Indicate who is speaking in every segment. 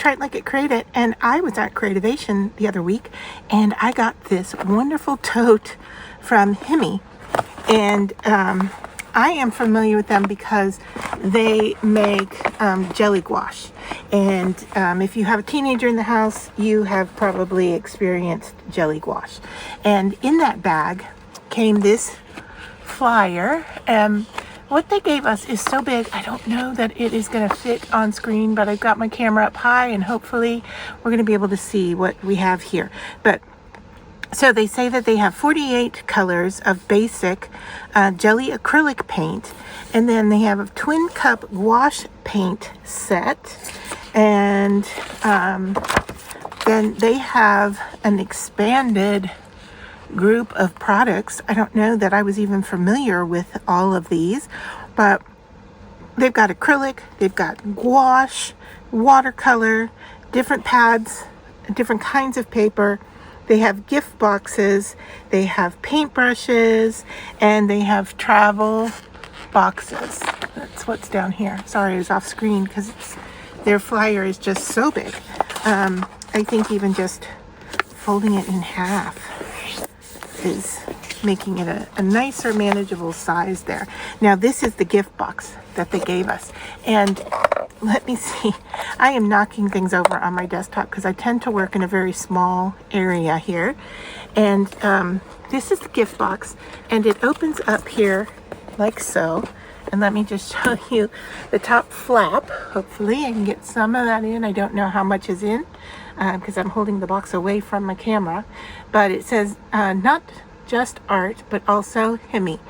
Speaker 1: Try It Like It, Create It. And I was at Creativation the other week, and I got this wonderful tote from Himi. And I am familiar with them because they make jelly gouache. And if you have a teenager in the house, you have probably experienced jelly gouache. And in that bag came this flyer. What they gave us is so big, I don't know that it is going to fit on screen, but I've got my camera up high, and hopefully we're going to be able to see what we have here. But so they say that they have 48 colors of basic jelly acrylic paint, and then they have a twin cup gouache paint set, and then they have an expanded group of products. I don't know that I was even familiar with all of these, but they've got acrylic, they've got gouache, watercolor, different pads, different kinds of paper. They have gift boxes, they have paintbrushes, and they have travel boxes. That's what's down here. Sorry, I was off screen because their flyer is just so big. I think even just folding it in half is making it a nicer, manageable size there. Now, this is the gift box that they gave us. And let me see. I am knocking things over on my desktop because I tend to work in a very small area here. And this is the gift box. And it opens up here like so. And let me just show you the top flap. Hopefully I can get some of that in. I don't know how much is in because I'm holding the box away from my camera. But it says, not just art, but also Himi.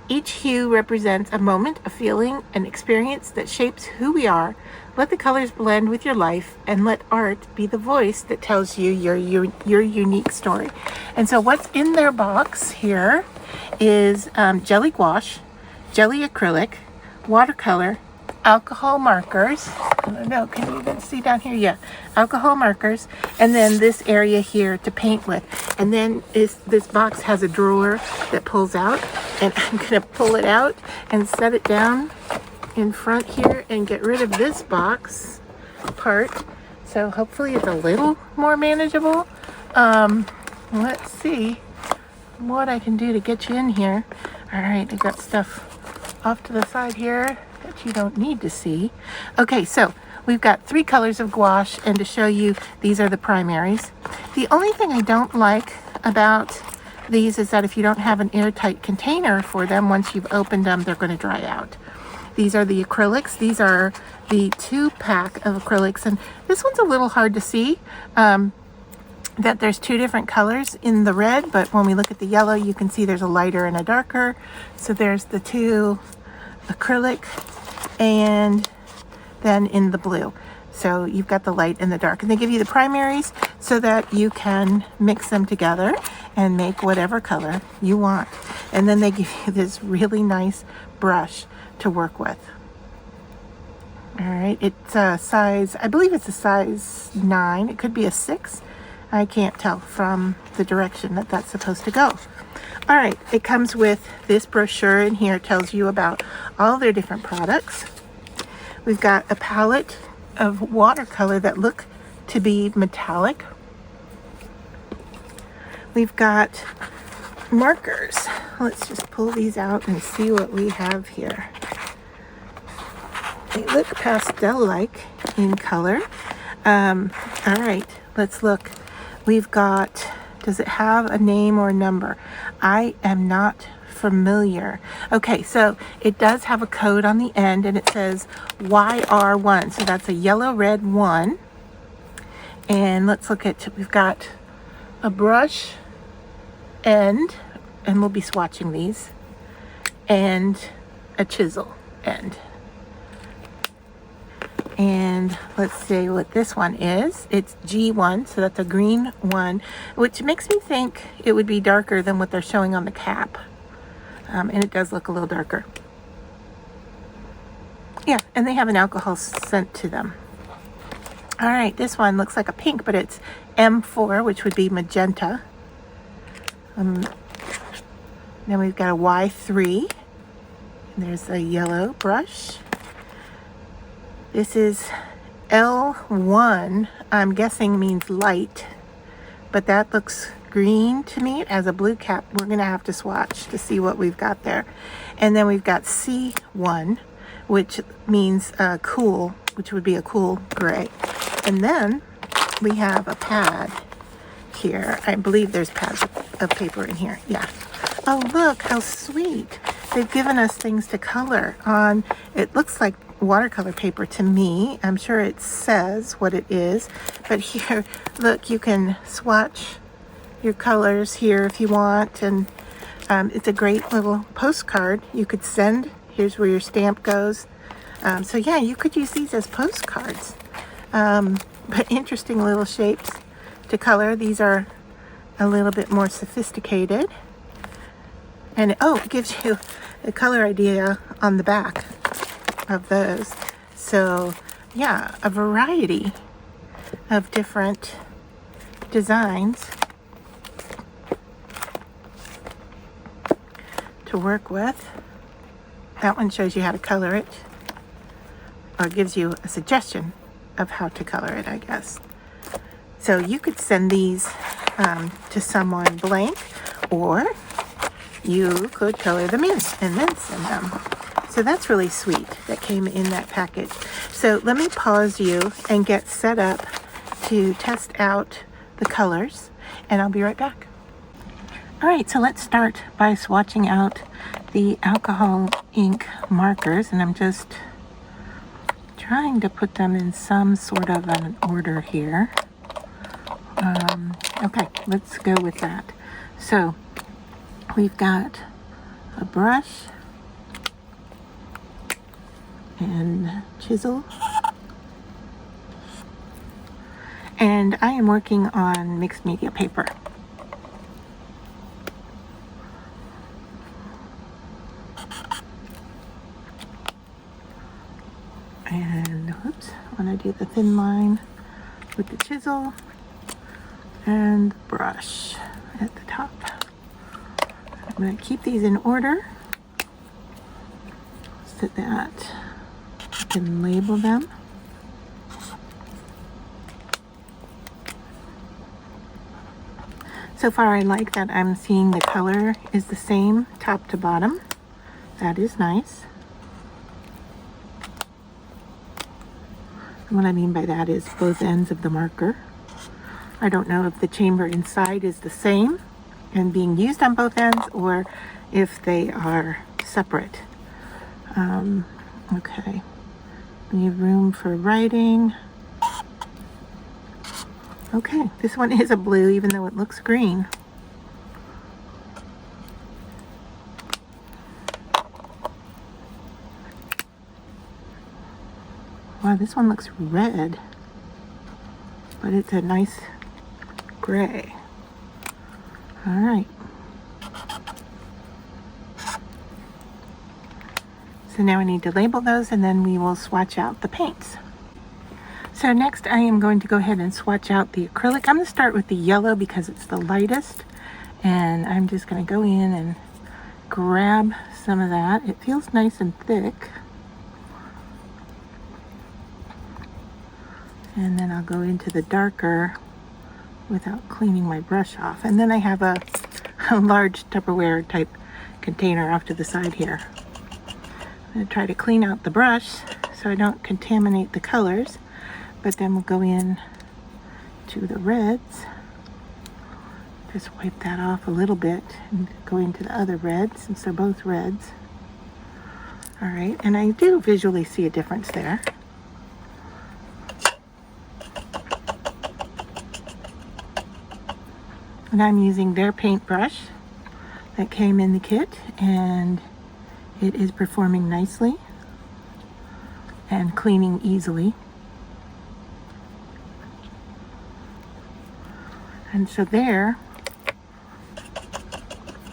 Speaker 1: Each hue represents a moment, a feeling, an experience that shapes who we are. Let the colors blend with your life, and let art be the voice that tells you your unique story. And so what's in their box here is jelly gouache, jelly acrylic, watercolor, alcohol markers. I don't know, can you even see down here? Yeah, alcohol markers, and then this area here to paint with. And then this box has a drawer that pulls out, and I'm gonna pull it out and set it down in front here and get rid of this box part. So hopefully it's a little more manageable. Let's see what I can do to get you in here. All right, I've got stuff off to the side here that you don't need to see. Okay, so we've got 3 colors of gouache, and to show you, these are the primaries. The only thing I don't like about these is that if you don't have an airtight container for them, once you've opened them, they're going to dry out. These are the acrylics. These are the 2-pack of acrylics, and this one's a little hard to see. That there's 2 different colors in the red, but when we look at the yellow, you can see there's a lighter and a darker. So there's the 2 acrylic, and then in the blue. So you've got the light and the dark, and they give you the primaries so that you can mix them together and make whatever color you want. And then they give you this really nice brush to work with. All right, it's a size, I believe it's a size 9. It could be a 6. I can't tell from the direction that that's supposed to go. All right, it comes with this brochure in here. It tells you about all their different products. We've got a palette of watercolor that look to be metallic. We've got markers. Let's just pull these out and see what we have here. They look pastel-like in color. All right, let's look. We've got, does it have a name or a number? I am not familiar. Okay, so it does have a code on the end, and it says YR1. So that's a yellow, red 1. And let's look at, we've got a brush end, and we'll be swatching these, and a chisel end. And let's see what this one is. It's G1, so that's a green 1, which makes me think it would be darker than what they're showing on the cap. And it does look a little darker. Yeah, and they have an alcohol scent to them. All right, this one looks like a pink, but it's M4, which would be magenta. Then we've got a Y3. There's a yellow brush. This is L1, I'm guessing means light, but that looks green to me. It has a blue cap. We're going to have to swatch to see what we've got there. And then we've got C1, which means cool, which would be a cool gray. And then we have a pad here. I believe there's pads of paper in here. Yeah. Oh, look how sweet. They've given us things to color on. It looks like watercolor paper to me. I'm sure it says what it is. But here, look, you can swatch your colors here if you want. And it's a great little postcard you could send. Here's where your stamp goes. So yeah, you could use these as postcards. But interesting little shapes to color. These are a little bit more sophisticated. And it gives you a color idea on the back of those. So yeah, a variety of different designs to work with. That one shows you how to color it, or gives you a suggestion of how to color it, I guess. So you could send these to someone blank, or you could color them in and then send them. So that's really sweet. That came in that package. So let me pause you and get set up to test out the colors, and I'll be right back. All right, so let's start by swatching out the alcohol ink markers, and I'm just trying to put them in some sort of an order here. Okay, let's go with that. So we've got a brush and chisel, and I am working on mixed media paper. And whoops, I want to do the thin line with the chisel and the brush at the top. I'm going to keep these in order so that I can label them. So far I like that I'm seeing the color is the same top to bottom. That is nice. And what I mean by that is both ends of the marker. I don't know if the chamber inside is the same and being used on both ends, or if they are separate. Okay. Leave room for writing. Okay, this one is a blue even though it looks green. Wow, this one looks red, but it's a nice gray. All right. So now I need to label those, and then we will swatch out the paints. So next I am going to go ahead and swatch out the acrylic. I'm going to start with the yellow because it's the lightest, and I'm just going to go in and grab some of that. It feels nice and thick. And then I'll go into the darker without cleaning my brush off. And then I have a large Tupperware type container off to the side here. I'm going to try to clean out the brush so I don't contaminate the colors, but then we'll go in to the reds. Just wipe that off a little bit and go into the other reds since they're both reds. All right, and I do visually see a difference there. And I'm using their paintbrush that came in the kit, and it is performing nicely and cleaning easily. And so there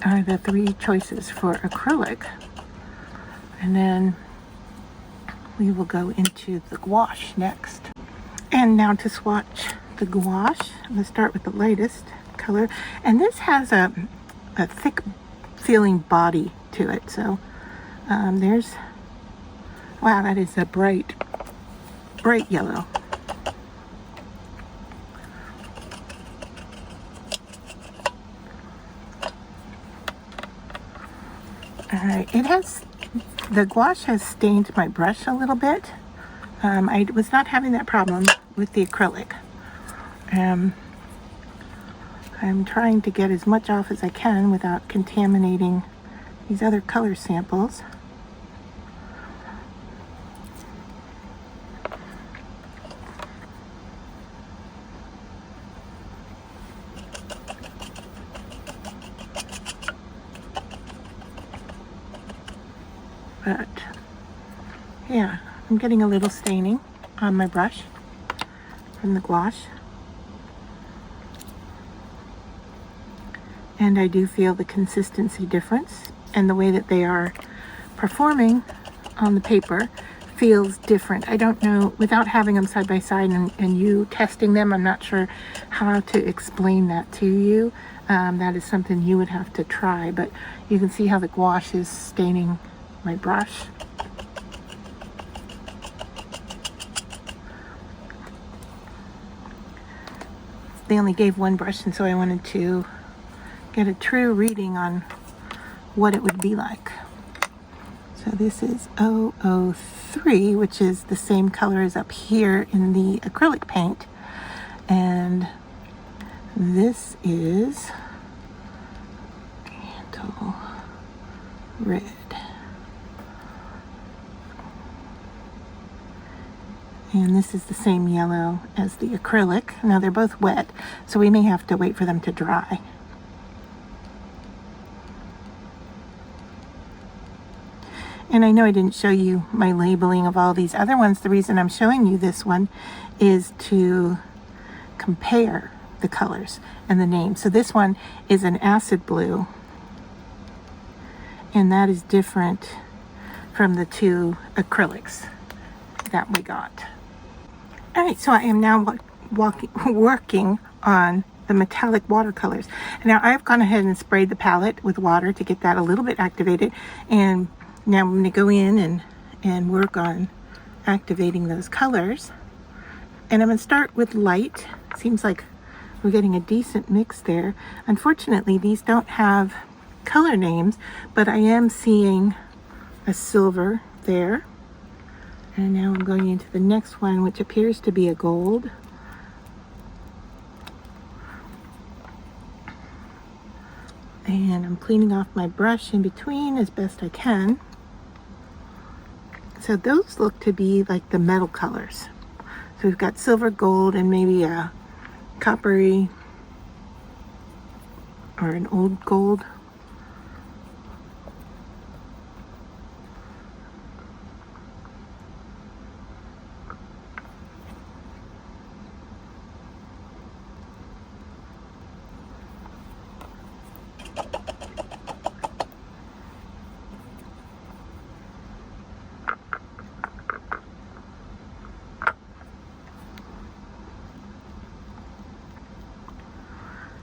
Speaker 1: are the three choices for acrylic. And then we will go into the gouache next. And now to swatch the gouache, I'm going to start with the lightest color. And this has a thick feeling body to it. So wow, that is a bright yellow. Alright, the gouache has stained my brush a little bit. I was not having that problem with the acrylic. I'm trying to get as much off as I can without contaminating these other color samples. But yeah, I'm getting a little staining on my brush from the gouache. And I do feel the consistency difference, and the way that they are performing on the paper feels different. I don't know, without having them side by side and you testing them, I'm not sure how to explain that to you. That is something you would have to try, but you can see how the gouache is staining my brush. They only gave one brush, and so I wanted to get a true reading on what it would be like. So this is 003, which is the same color as up here in the acrylic paint. And this is Mantle Red. And this is the same yellow as the acrylic. Now they're both wet, so we may have to wait for them to dry. And I know I didn't show you my labeling of all these other ones. The reason I'm showing you this one is to compare the colors and the names. So this one is an acid blue, and that is different from the two acrylics that we got. All right, so I am now working on the metallic watercolors. Now I've gone ahead and sprayed the palette with water to get that a little bit activated, and now I'm going to go in and work on activating those colors. And I'm going to start with light. Seems like we're getting a decent mix there. Unfortunately, these don't have color names, but I am seeing a silver there. And now I'm going into the next one, which appears to be a gold. And I'm cleaning off my brush in between as best I can. So those look to be like the metal colors. So we've got silver, gold, and maybe a coppery or an old gold.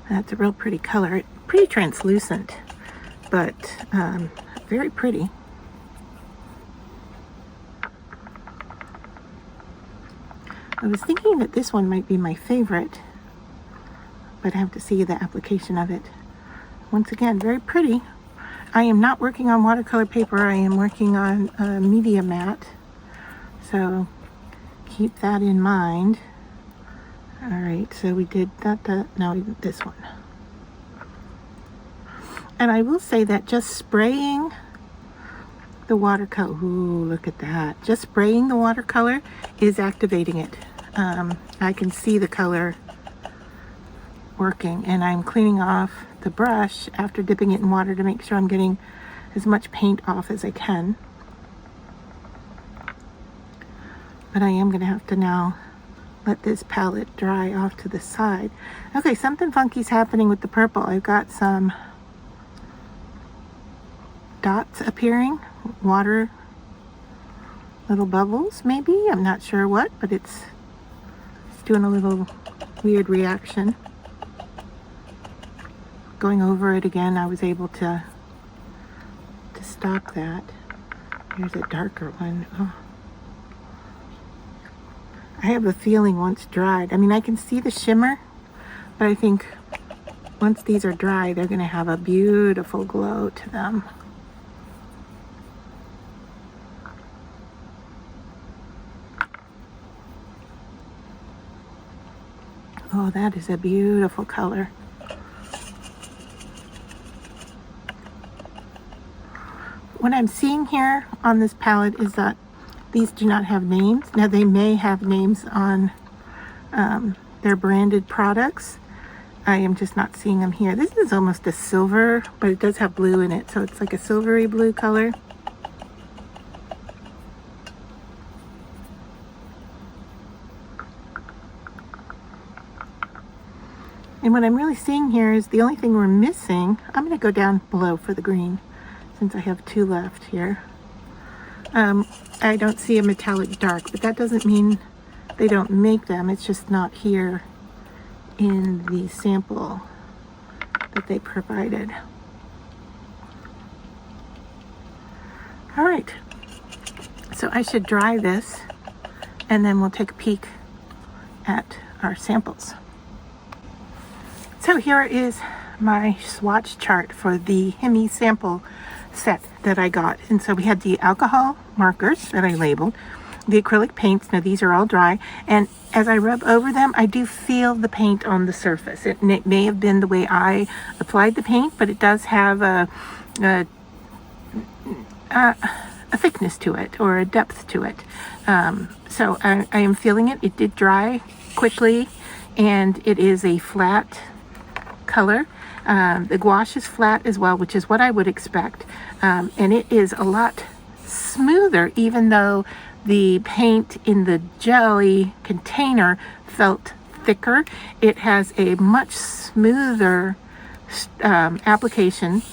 Speaker 1: That's a real pretty color, pretty translucent, but very pretty. I was thinking that this one might be my favorite, but I have to see the application of it. Once again, very pretty. I am not working on watercolor paper, I am working on media matte, so keep that in mind. All right, so we did that, now we did this one. And I will say that just spraying the watercolor, ooh, look at that. Just spraying the watercolor is activating it. I can see the color working, and I'm cleaning off the brush after dipping it in water to make sure I'm getting as much paint off as I can. But I am gonna have to now let this palette dry off to the side. Okay, something funky's happening with the purple. I've got some dots appearing, water, little bubbles maybe, I'm not sure what, but it's doing a little weird reaction. Going over it again, I was able to stop that. Here's a darker one. Oh. I have a feeling once dried, I mean, I can see the shimmer, but I think once these are dry, they're going to have a beautiful glow to them. Oh, that is a beautiful color. What I'm seeing here on this palette is that these do not have names. Now, they may have names on their branded products. I am just not seeing them here. This is almost a silver, but it does have blue in it, so it's like a silvery blue color. And what I'm really seeing here is the only thing we're missing, I'm going to go down below for the green, since I have two left here. I don't see a metallic dark, but that doesn't mean they don't make them. It's just not here in the sample that they provided. All right, so I should dry this and then we'll take a peek at our samples. So here is my swatch chart for the Himi sample set that I got. And so we had the alcohol markers that I labeled, the acrylic paints. Now these are all dry, and as I rub over them, I do feel the paint on the surface. It may have been the way I applied the paint, but it does have a thickness to it, or a depth to it. So I am feeling it. It did dry quickly, and it is a flat color. The gouache is flat as well, which is what I would expect, and it is a lot smoother, even though the paint in the jelly container felt thicker. It has a much smoother application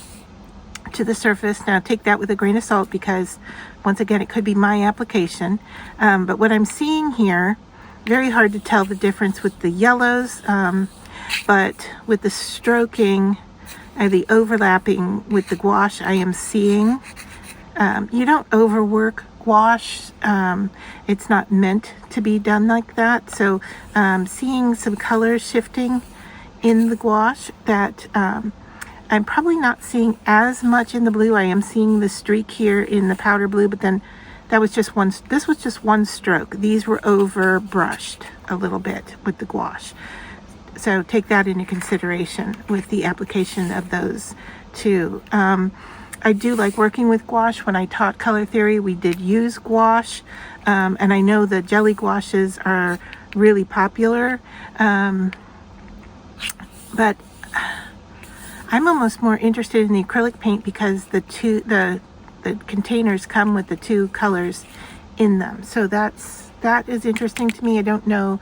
Speaker 1: to the surface. Now take that with a grain of salt, because once again, it could be my application, but what I'm seeing here, very hard to tell the difference with the yellows, but with the stroking, the overlapping with the gouache, I am seeing, you don't overwork gouache. It's not meant to be done like that. So seeing some colors shifting in the gouache that I'm probably not seeing as much in the blue. I am seeing the streak here in the powder blue, but then that was just one, this was just one stroke. These were over brushed a little bit with the gouache. So take that into consideration with the application of those two. I do like working with gouache. When I taught color theory, we did use gouache, and I know the jelly gouaches are really popular, but I'm almost more interested in the acrylic paint, because the containers come with the two colors in them. So that is interesting to me. I don't know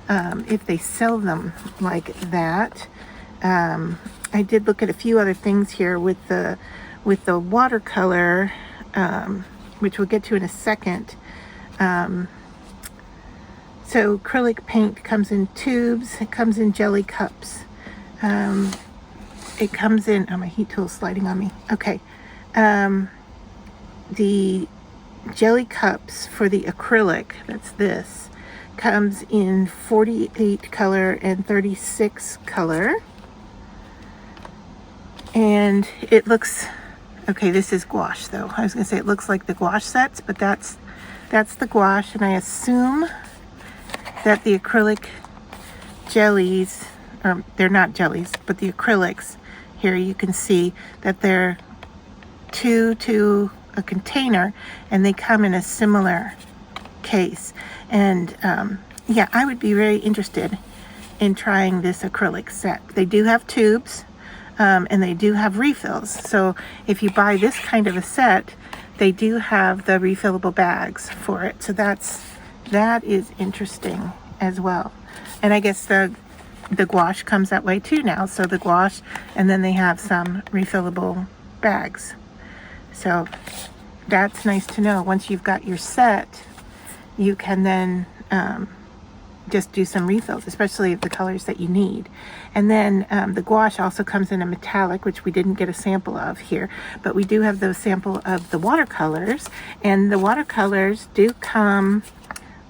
Speaker 1: if they sell them like that. I did look at a few other things here with the watercolor, which we'll get to in a second. So acrylic paint comes in tubes, it comes in jelly cups. It comes in, oh, my heat tool's sliding on me. Okay. The jelly cups for the acrylic, that's this, comes in 48 color and 36 color. And it looks, okay, this is gouache though. I was gonna say it looks like the gouache sets, but that's the gouache, and I assume that the acrylic jellies, or they're not jellies, but the acrylics, here you can see that they're two to a container, and they come in a similar case. And yeah, I would be very interested in trying this acrylic set. They do have tubes, and they do have refills. So if you buy this kind of a set, they do have the refillable bags for it. So that is interesting as well. And I guess the gouache comes that way too now. So the gouache, and then they have some refillable bags. So that's nice to know. Once you've got your set, you can then just do some refills, especially the colors that you need. And then the gouache also comes in a metallic, which we didn't get a sample of here, but we do have the sample of the watercolors. And the watercolors do come,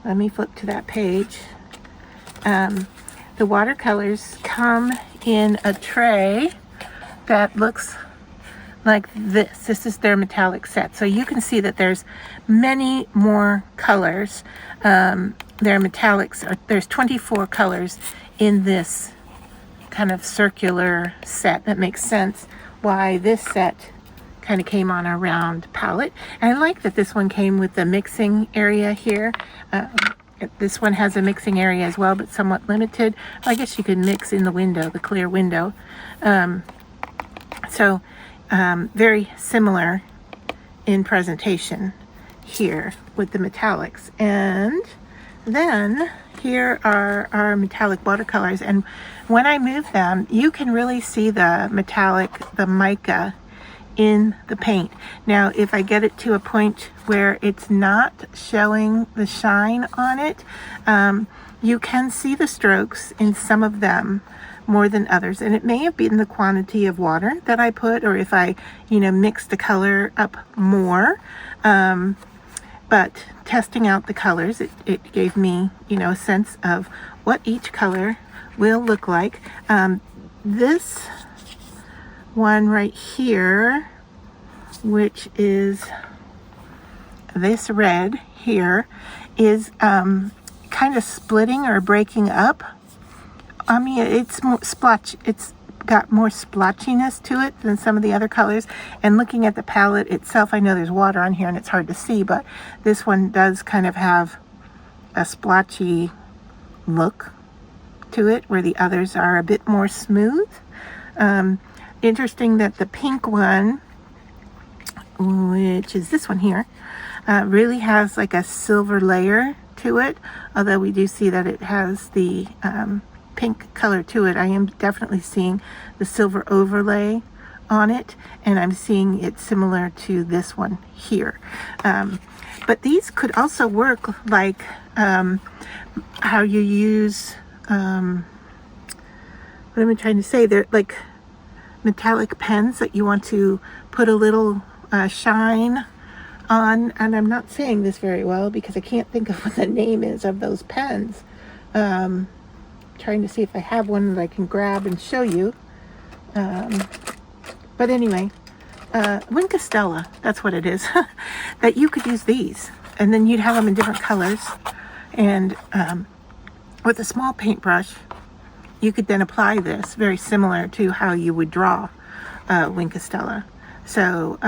Speaker 1: let me flip to that page. The watercolors come in a tray that looks like this. This is their metallic set. So you can see that there's many more colors. Their metallics, there's 24 colors in this kind of circular set. That makes sense why this set kind of came on a round palette. And I like that this one came with the mixing area here. This one has a mixing area as well, but somewhat limited. I guess you could mix in the window, the clear window. Very similar in presentation here with the metallics. And then here are our metallic watercolors. And when I move them, you can really see the metallic, the mica in the paint. Now, if I get it to a point where it's not showing the shine on it, you can see the strokes in some of them more than others. And it may have been the quantity of water that I put, or if I, mix the color up more. But testing out the colors, it gave me, a sense of what each color will look like. This one right here, which is this red here, is kind of splitting or breaking up. I mean, it's more splotch. It's got more splotchiness to it than some of the other colors. And looking at the palette itself, I know there's water on here and it's hard to see, but this one does kind of have a splotchy look to it, where the others are a bit more smooth. Interesting that the pink one, which is this one here, really has like a silver layer to it, although we do see that it has the pink color to it. I am definitely seeing the silver overlay on it, and I'm seeing it similar to this one here. But these could also work like how you use, what am I trying to say? They're like metallic pens that you want to put a little shine on, and I'm not saying this very well because I can't think of what the name is of those pens. Trying to see if I have one that I can grab and show you. But anyway, Winkostella, that's what it is. That you could use these, and then you'd have them in different colors. And with a small paintbrush, you could then apply this very similar to how you would draw Winkostella. So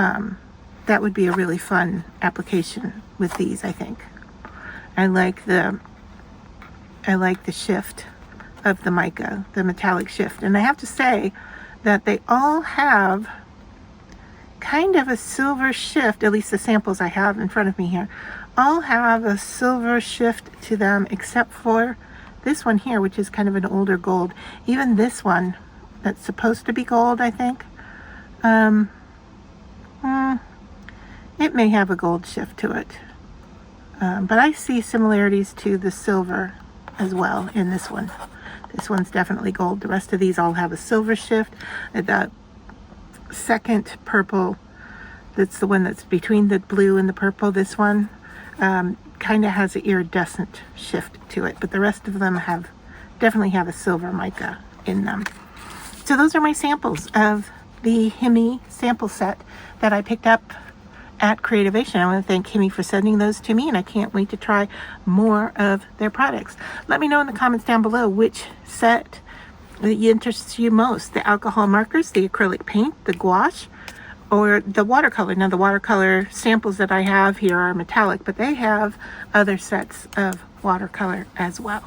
Speaker 1: that would be a really fun application with these, I think. I like the shift of the mica, the metallic shift. And I have to say that they all have kind of a silver shift, at least the samples I have in front of me here, all have a silver shift to them, except for this one here, which is kind of an older gold. Even this one, that's supposed to be gold, I think, it may have a gold shift to it. But I see similarities to the silver as well in this one. This one's definitely gold. The rest of these all have a silver shift. The second purple, that's the one that's between the blue and the purple, this one kind of has an iridescent shift to it, but the rest of them definitely have a silver mica in them. So those are my samples of the Himi sample set that I picked up at Creativation. I want to thank Himi for sending those to me, and I can't wait to try more of their products. Let me know in the comments down below which set interests you most: the alcohol markers, the acrylic paint, the gouache, or the watercolor. Now, the watercolor samples that I have here are metallic, but they have other sets of watercolor as well.